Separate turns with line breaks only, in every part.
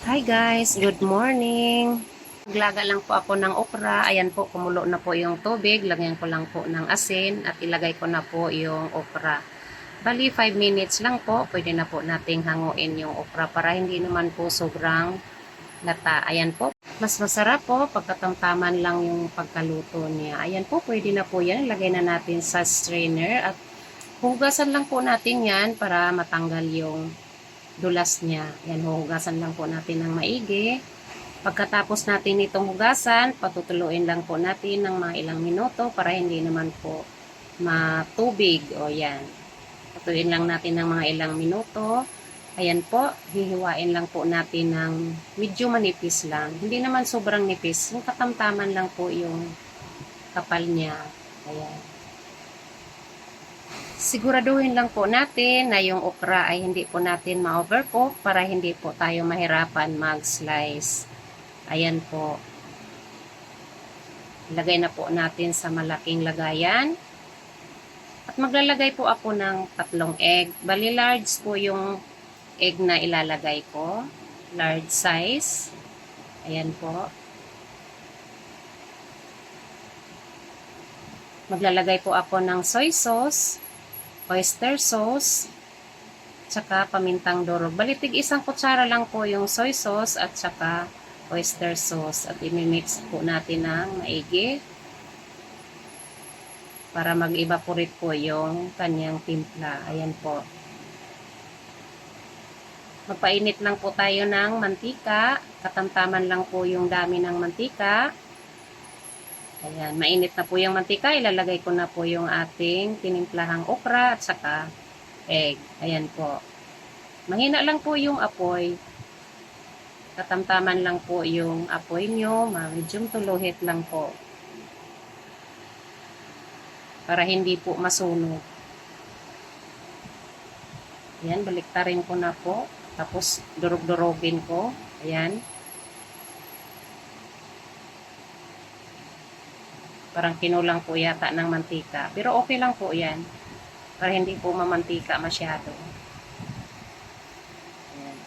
Hi guys, good morning. Maglaga lang po ako ng okra. Ayan po, kumulo na po yung tubig. Lagyan ko lang po ng asin at ilagay ko na po yung okra. Bali, 5 minutes lang po. Pwede na po nating hanguin yung okra para hindi naman po sobrang lata. Ayan po. Mas masarap po pagkatamtaman lang yung pagkaluto niya. Ayan po, pwede na po yan. Ilagay na natin sa strainer at hugasan lang po natin yan para matanggal yung dulas niya. Yan, huhugasan lang po natin ng maigi. Pagkatapos natin itong hugasan, patutuluin lang po natin ng mga ilang minuto para hindi naman po matubig. O yan. Patuloyin lang natin ng mga ilang minuto. Ayan po, hihiwain lang po natin ng medyo manipis lang. Hindi naman sobrang nipis. Yung katamtaman lang po yung kapal niya. Ayan. Siguraduhin lang po natin na yung okra ay hindi po natin ma-overcook para hindi po tayo mahirapan mag-slice. Ayan po. Lagay na po natin sa malaking lagayan. At maglalagay po ako ng 3 egg. Bali large po yung egg na ilalagay ko. Large size. Ayan po. Maglalagay po ako ng soy sauce, oyster sauce, tsaka pamintang durog. Balitig 1 kutsara lang po yung soy sauce at tsaka oyster sauce. At imimix po natin ng maigi para mag-evaporate po yung kanyang timpla. Ayan po. Magpainit lang po tayo ng mantika. Katamtaman lang po yung dami ng mantika. Ayan, mainit na po yung mantika. Ilalagay ko na po yung ating tinimplahang okra at saka egg. Ayan po. Mahina lang po yung apoy. Katamtaman lang po yung apoy nyo. Medium to low heat lang po. Para hindi po masunog. Ayan, baliktarin ko na po. Tapos, durog-durogin ko. Ayan. Parang kinulang po yata ng mantika. Pero okay lang po yan. Para hindi po mamantika masyado. Ayan.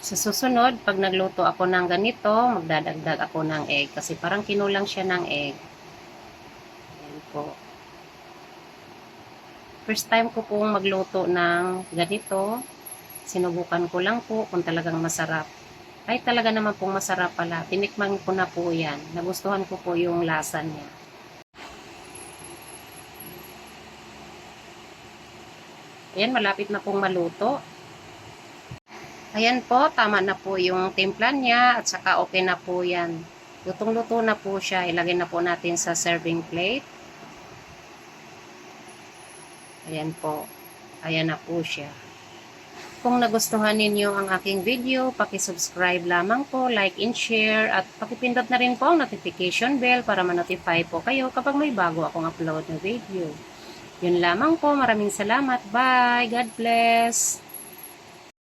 Sa susunod, pag nagluto ako ng ganito, magdadagdag ako ng egg. Kasi parang kinulang siya ng egg. Ayan po. First time ko pong magluto ng ganito. Sinubukan ko lang po kung talagang masarap. Ay talaga naman pong masarap pala. Tinikman ko na po yan. Nagustuhan ko po yung lasa niya. Ayan, malapit na pong maluto. Ayan po, tama na po yung timpla niya at saka okay na po yan. Lutong-luto na po siya. Ilagay na po natin sa serving plate. Ayan po. Ayan na po siya. Kung nagustuhan ninyo ang aking video, paki-subscribe lamang po, like and share, at pakipindot na rin po ang notification bell para ma-notify po kayo kapag may bago akong upload na video. Yun lamang po, maraming salamat. Bye! God bless!